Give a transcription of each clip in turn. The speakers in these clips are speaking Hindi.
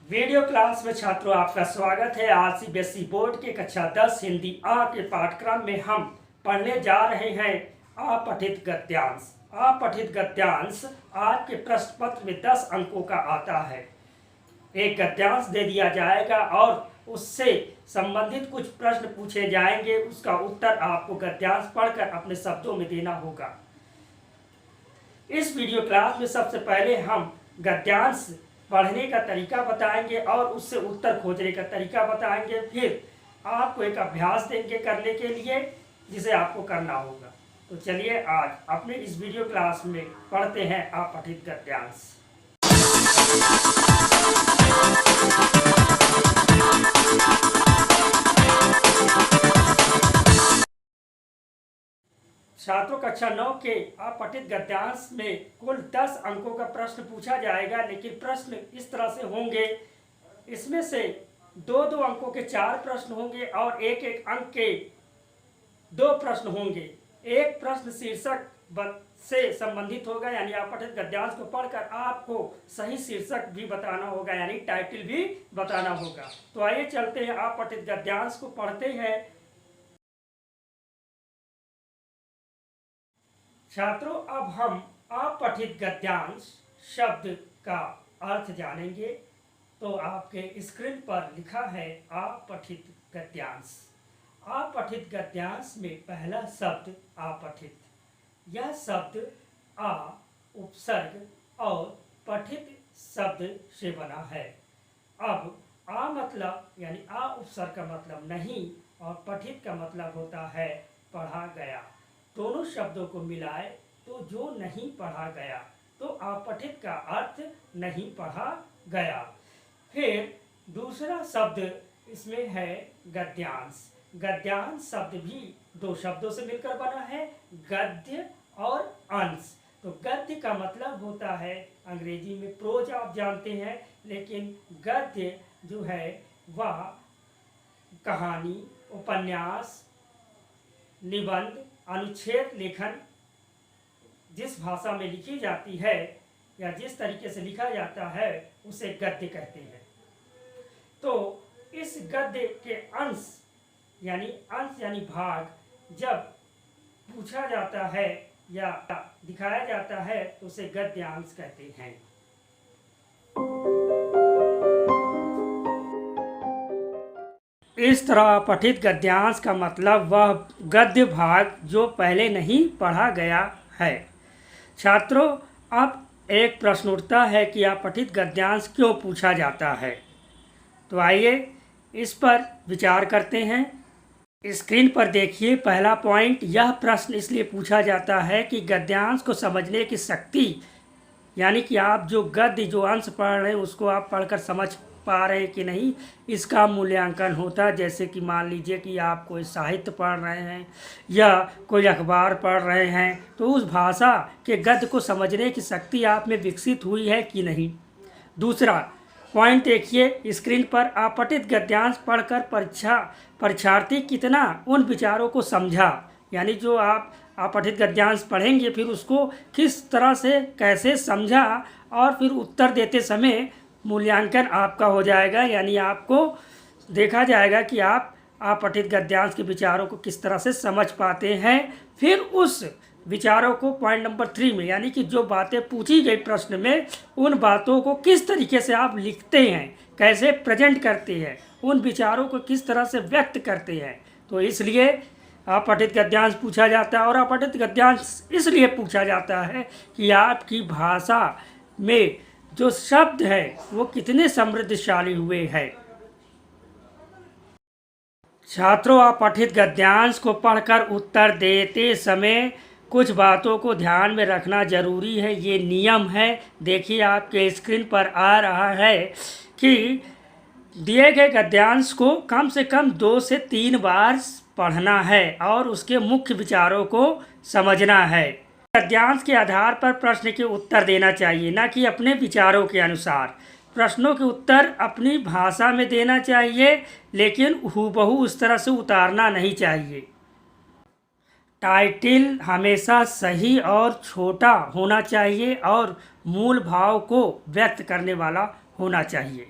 वीडियो क्लास में छात्रों आपका स्वागत है। आज सीबीएसई बोर्ड के कक्षा 10 हिंदी आ के पाठ्यक्रम में हम पढ़ने जा रहे हैं अपठित गद्यांश। अपठित गद्यांश आपके प्रश्न पत्र में 10 अंकों का आता है। एक गद्यांश दे दिया जाएगा और उससे संबंधित कुछ प्रश्न पूछे जाएंगे, उसका उत्तर आपको गद्यांश पढ़कर अपने शब्दों में देना होगा। इस वीडियो क्लास में सबसे पहले हम गद्यांश पढ़ने का तरीका बताएंगे और उससे उत्तर खोजने का तरीका बताएंगे। फिर आपको एक अभ्यास देंगे करने के लिए, जिसे आपको करना होगा। तो चलिए आज अपने इस वीडियो क्लास में पढ़ते हैं अपठित गद्यांश। छात्रों कक्षा 9 के अपठित गद्यांश में कुल 10 अंकों का प्रश्न पूछा जाएगा, लेकिन प्रश्न इस तरह से होंगे। इसमें से 2-2 अंकों के 4 प्रश्न होंगे और 1-1 अंक के 2 प्रश्न होंगे। एक प्रश्न शीर्षक से संबंधित होगा, यानी अपठित गद्यांश को पढ़कर आपको सही शीर्षक भी बताना होगा, यानी टाइटल भी बताना होगा। तो आइए चलते हैं अपठित गद्यांश को पढ़ते हैं। छात्रों, अब हम अपठित गद्यांश शब्द का अर्थ जानेंगे। तो आपके स्क्रीन पर लिखा है अपठित गद्यांश। अपठित गद्यांश में पहला शब्द अपठित। यह शब्द आ उपसर्ग और पठित शब्द से बना है। अब आ मतलब यानी आ उपसर्ग का मतलब नहीं और पठित का मतलब होता है पढ़ा गया। दोनों शब्दों को मिलाए तो जो नहीं पढ़ा गया, तो अपठित का अर्थ नहीं पढ़ा गया। फिर दूसरा शब्द इसमें है गद्यांश। गद्यांश शब्द भी 2 शब्दों से मिलकर बना है, गद्य और अंश। तो गद्य का मतलब होता है अंग्रेजी में प्रोज, आप जानते हैं, लेकिन गद्य जो है वह कहानी, उपन्यास, निबंध, अनुच्छेद लेखन जिस भाषा में लिखी जाती है या जिस तरीके से लिखा जाता है उसे गद्य कहते हैं। तो इस गद्य के अंश यानी भाग जब पूछा जाता है या दिखाया जाता है तो उसे गद्यांश कहते हैं। इस तरह पठित गद्यांश का मतलब वह गद्य भाग जो पहले नहीं पढ़ा गया है। छात्रों, अब एक प्रश्न उठता है कि अपठित गद्यांश क्यों पूछा जाता है। तो आइए इस पर विचार करते हैं। स्क्रीन पर देखिए पहला पॉइंट, यह प्रश्न इसलिए पूछा जाता है कि गद्यांश को समझने की शक्ति, यानी कि आप जो गद्य जो अंश पढ़ रहे हैं उसको आप पढ़कर समझ पा रहे हैं कि नहीं, इसका मूल्यांकन होता है। जैसे कि मान लीजिए कि आप कोई साहित्य पढ़ रहे हैं या कोई अखबार पढ़ रहे हैं, तो उस भाषा के गद्य को समझने की शक्ति आप में विकसित हुई है कि नहीं। दूसरा पॉइंट देखिए स्क्रीन पर, अपठित गद्यांश पढ़कर परीक्षार्थी कितना उन विचारों को समझा, यानी जो आप अपठित गद्यांश पढ़ेंगे फिर उसको किस तरह से कैसे समझा और फिर उत्तर देते समय मूल्यांकन आपका हो जाएगा, यानी आपको देखा जाएगा कि आप अपठित गद्यांश के विचारों को किस तरह से समझ पाते हैं। फिर उस विचारों को पॉइंट नंबर 3 में, यानी कि जो बातें पूछी गई प्रश्न में, उन बातों को किस तरीके से आप लिखते हैं, कैसे प्रेजेंट करते हैं, उन विचारों को किस तरह से व्यक्त करते हैं। तो इसलिए अपठित गद्यांश पूछा जाता है। और अपठित गद्यांश इसलिए पूछा जाता है कि आपकी भाषा में जो शब्द है वो कितने समृद्धशाली हुए हैं। छात्रों, अपठित गद्यांश को पढ़कर उत्तर देते समय कुछ बातों को ध्यान में रखना जरूरी है। ये नियम है। देखिए आपके स्क्रीन पर आ रहा है कि दिए गए गद्यांश को कम से कम 2 से 3 बार पढ़ना है और उसके मुख्य विचारों को समझना है। गद्यांश के आधार पर प्रश्न के उत्तर देना चाहिए, न कि अपने विचारों के अनुसार। प्रश्नों के उत्तर अपनी भाषा में देना चाहिए, लेकिन हूबहू उस तरह से उतारना नहीं चाहिए। टाइटल हमेशा सही और छोटा होना चाहिए और मूल भाव को व्यक्त करने वाला होना चाहिए।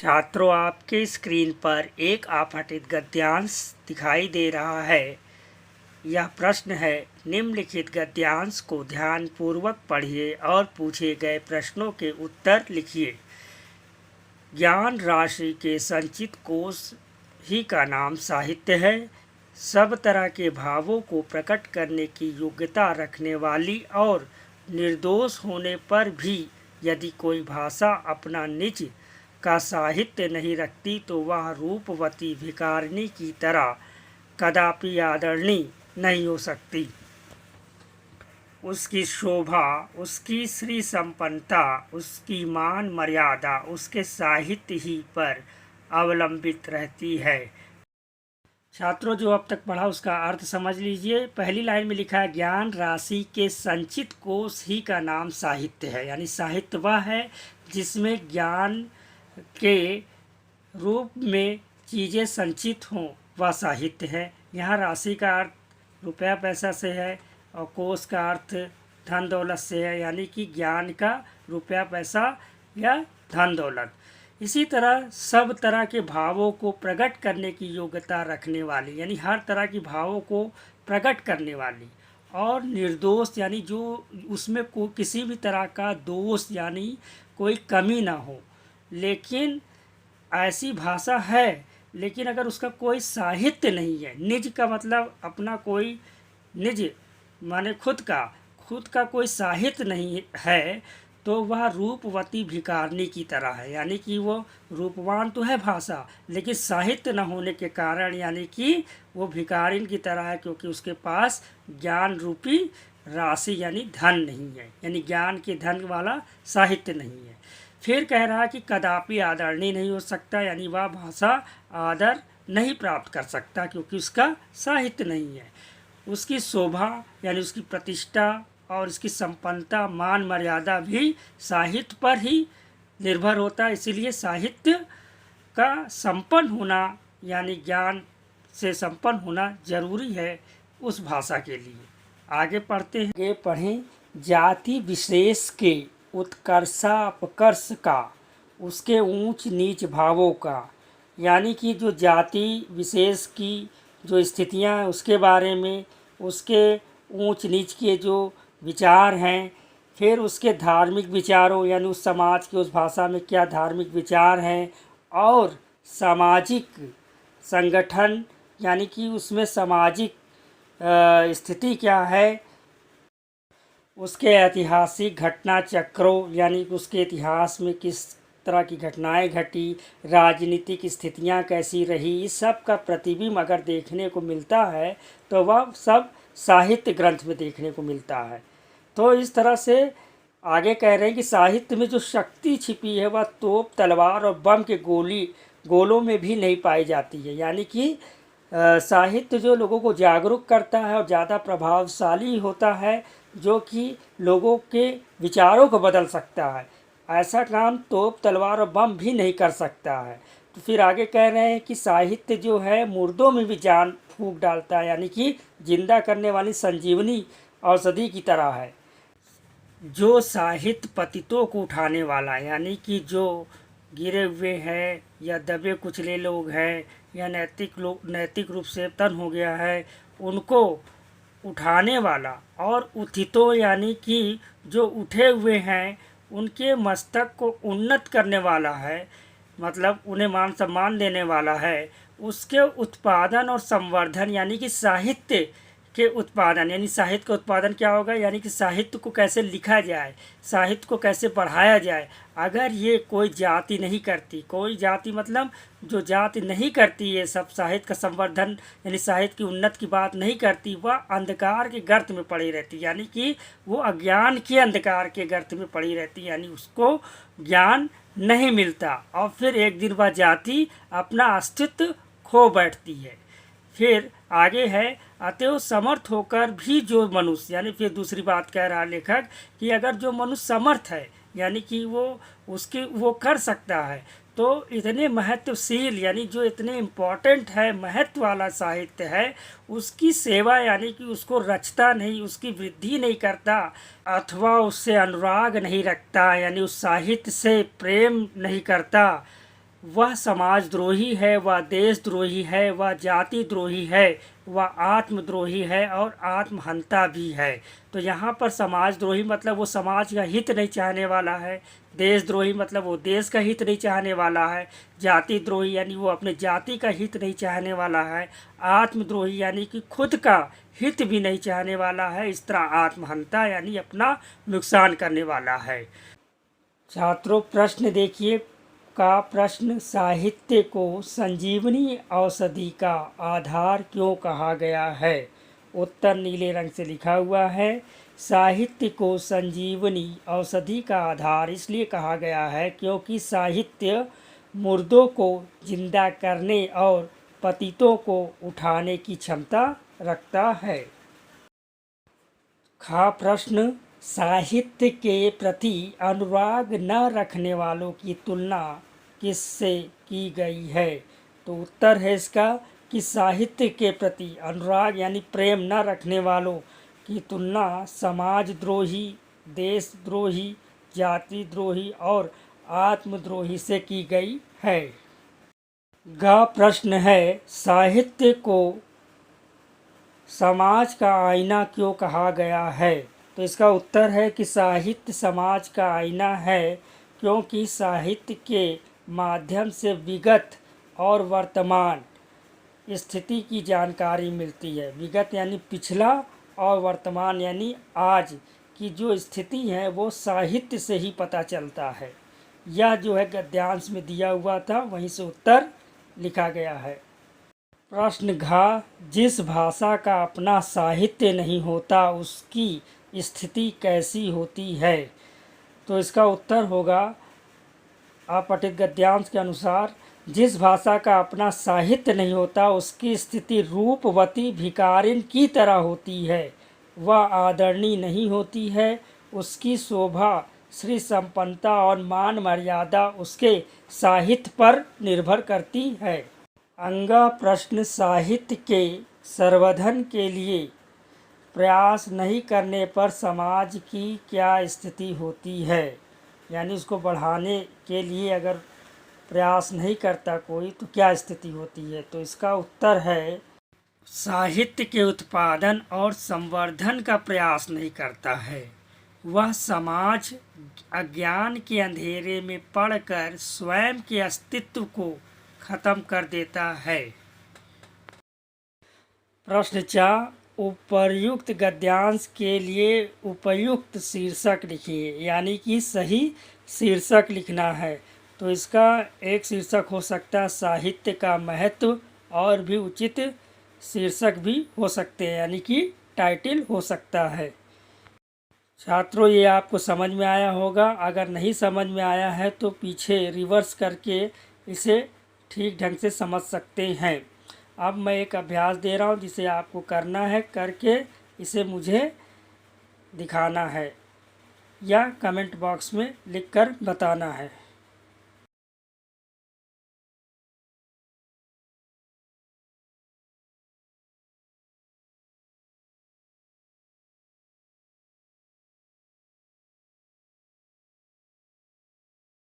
छात्रों, आपके स्क्रीन पर एक अपठित गद्यांश दिखाई दे रहा है। यह प्रश्न है, निम्नलिखित गद्यांश को ध्यानपूर्वक पढ़िए और पूछे गए प्रश्नों के उत्तर लिखिए। ज्ञान राशि के संचित कोश ही का नाम साहित्य है। सब तरह के भावों को प्रकट करने की योग्यता रखने वाली और निर्दोष होने पर भी यदि कोई भाषा अपना निज का साहित्य नहीं रखती तो वह रूपवती भिखारिणी की तरह कदापि आदरणीय नहीं हो सकती। उसकी शोभा, उसकी श्री संपन्नता, उसकी मान मर्यादा उसके साहित्य ही पर अवलंबित रहती है। छात्रों, जो अब तक पढ़ा उसका अर्थ समझ लीजिए। पहली लाइन में लिखा है, ज्ञान राशि के संचित कोश ही का नाम साहित्य है। यानी साहित्य वह है जिसमें ज्ञान के रूप में चीज़ें संचित हों, वह साहित्य है। यहाँ राशि का अर्थ रुपया पैसा से है और कोश का अर्थ धन दौलत से है, यानी कि ज्ञान का रुपया पैसा या धन दौलत। इसी तरह सब तरह के भावों को प्रकट करने की योग्यता रखने वाली, यानी हर तरह की भावों को प्रकट करने वाली, और निर्दोष यानी जो उसमें किसी भी तरह का दोष यानी कोई कमी ना हो। लेकिन ऐसी भाषा है, लेकिन अगर उसका कोई साहित्य नहीं है, निज का मतलब अपना कोई निज माने खुद का कोई साहित्य नहीं है, तो वह रूपवती भिखारिणी की तरह है। यानी कि वो रूपवान तो है भाषा, लेकिन साहित्य न होने के कारण यानी कि वो भिखारिन की तरह है, क्योंकि उसके पास ज्ञान रूपी राशि यानी धन नहीं है, यानी ज्ञान के धन वाला साहित्य नहीं है। फिर कह रहा है कि कदापि आदरणीय नहीं हो सकता, यानी वह भाषा आदर नहीं प्राप्त कर सकता क्योंकि उसका साहित्य नहीं है। उसकी शोभा यानी उसकी प्रतिष्ठा और इसकी संपन्नता, मान मर्यादा भी साहित्य पर ही निर्भर होता है। इसीलिए साहित्य का संपन्न होना यानी ज्ञान से संपन्न होना जरूरी है उस भाषा के लिए। आगे पढ़ते हैं। आगे पढ़ें, जाति विशेष के उत्कर्षापकर्ष का, उसके ऊंच नीच भावों का, यानी कि जो जाति विशेष की जो स्थितियां हैं उसके बारे में, उसके ऊंच नीच के जो विचार हैं, फिर उसके धार्मिक विचारों यानी उस समाज के उस भाषा में क्या धार्मिक विचार हैं, और सामाजिक संगठन यानी कि उसमें सामाजिक स्थिति क्या है, उसके ऐतिहासिक घटना चक्रों यानी कि उसके इतिहास में किस तरह की घटनाएं घटी, राजनीतिक स्थितियां कैसी रही, इस सब का प्रतिबिंब अगर देखने को मिलता है तो वह सब साहित्य ग्रंथ में देखने को मिलता है। तो इस तरह से आगे कह रहे हैं कि साहित्य में जो शक्ति छिपी है वह तोप, तलवार और बम के गोलों में भी नहीं पाई जाती है। यानी कि साहित्य जो लोगों को जागरूक करता है और ज़्यादा प्रभावशाली होता है, जो कि लोगों के विचारों को बदल सकता है। ऐसा काम तोप, तलवार और बम भी नहीं कर सकता है। तो फिर आगे कह रहे हैं कि साहित्य जो है मुर्दों में भी जान फूंक डालता है, यानी कि जिंदा करने वाली संजीवनी औषधि की तरह है। जो साहित्य पतितों को उठाने वाला, यानी कि जो गिरे हुए हैं या दबे कुचले लोग हैं या नैतिक रूप से पतन हो गया है, उनको उठाने वाला, और उत्थितों यानी कि जो उठे हुए हैं उनके मस्तक को उन्नत करने वाला है, मतलब उन्हें मान सम्मान देने वाला है। उसके उत्पादन और संवर्धन यानी कि साहित्य के उत्पादन, यानी साहित्य का उत्पादन क्या होगा, यानी कि साहित्य को कैसे लिखा जाए, साहित्य को कैसे बढ़ाया जाए। अगर ये कोई जाति नहीं करती, कोई जाति मतलब जो जाति नहीं करती ये सब साहित्य का संवर्धन यानी साहित्य की उन्नत की बात नहीं करती, वह अंधकार के गर्त में पड़ी रहती, यानी कि वो अज्ञान के अंधकार के गर्त में पड़ी रहती, यानी उसको ज्ञान नहीं मिलता और फिर एक दिन वह जाति अपना अस्तित्व खो बैठती है। फिर आगे है, अतएव समर्थ होकर भी जो मनुष्य, यानी फिर दूसरी बात कह रहा लेखक कि अगर जो मनुष्य समर्थ है यानी कि वो कर सकता है, तो इतने महत्वशील यानी जो इतने इम्पोर्टेंट है, महत्व वाला साहित्य है, उसकी सेवा यानी कि उसको रचता नहीं, उसकी वृद्धि नहीं करता, अथवा उससे अनुराग नहीं रखता, यानी उस साहित्य से प्रेम नहीं करता, वह समाजद्रोही है, वह देशद्रोही है, वह जाति द्रोही है, वह आत्मद्रोही है और आत्महंता भी है। तो यहाँ पर समाजद्रोही मतलब वो समाज का हित नहीं चाहने वाला है, देशद्रोही मतलब वो देश का हित नहीं चाहने वाला है, जाति द्रोही यानी वो अपने जाति का हित नहीं चाहने वाला है, आत्मद्रोही यानी कि खुद का हित भी नहीं चाहने वाला है, इस तरह आत्महंता यानी अपना नुकसान करने वाला है। छात्रों प्रश्न देखिए का प्रश्न, साहित्य को संजीवनी औषधि का आधार क्यों कहा गया है? उत्तर नीले रंग से लिखा हुआ है। साहित्य को संजीवनी औषधि का आधार इसलिए कहा गया है क्योंकि साहित्य मुर्दों को जिंदा करने और पतितों को उठाने की क्षमता रखता है। खा प्रश्न, साहित्य के प्रति अनुराग न रखने वालों की तुलना किससे की गई है? तो उत्तर है इसका कि साहित्य के प्रति अनुराग यानी प्रेम न रखने वालों की तुलना समाजद्रोही, देशद्रोही, जाति द्रोही और आत्मद्रोही से की गई है। ग प्रश्न है, साहित्य को समाज का आईना क्यों कहा गया है? तो इसका उत्तर है कि साहित्य समाज का आईना है क्योंकि साहित्य के माध्यम से विगत और वर्तमान स्थिति की जानकारी मिलती है। विगत यानी पिछला और वर्तमान यानी आज की जो स्थिति है वो साहित्य से ही पता चलता है। यह जो है गद्यांश में दिया हुआ था, वहीं से उत्तर लिखा गया है। प्रश्न घ, जिस भाषा का अपना साहित्य नहीं होता उसकी स्थिति कैसी होती है? तो इसका उत्तर होगा अपठित गद्यांश के अनुसार, जिस भाषा का अपना साहित्य नहीं होता उसकी स्थिति रूपवती भिखारिन की तरह होती है। वह आदरणीय नहीं होती है, उसकी शोभा, श्री संपन्नता और मान मर्यादा उसके साहित्य पर निर्भर करती है। अंगा प्रश्न, साहित्य के संवर्धन के लिए प्रयास नहीं करने पर समाज की क्या स्थिति होती है? यानी उसको बढ़ाने के लिए अगर प्रयास नहीं करता कोई तो क्या स्थिति होती है? तो इसका उत्तर है साहित्य के उत्पादन और संवर्धन का प्रयास नहीं करता है। वह समाज अज्ञान के अंधेरे में पड़कर स्वयं के अस्तित्व को खत्म कर देता है। प्रश्न 4, उपर्युक्त गद्यांश के लिए उपयुक्त शीर्षक लिखिए, यानी कि सही शीर्षक लिखना है। तो इसका एक शीर्षक हो सकता है साहित्य का महत्व, और भी उचित शीर्षक भी हो सकते हैं, यानी कि टाइटल हो सकता है। छात्रों ये आपको समझ में आया होगा। अगर नहीं समझ में आया है तो पीछे रिवर्स करके इसे ठीक ढंग से समझ सकते हैं। अब मैं एक अभ्यास दे रहा हूँ जिसे आपको करना है, करके इसे मुझे दिखाना है या कमेंट बॉक्स में लिखकर बताना है।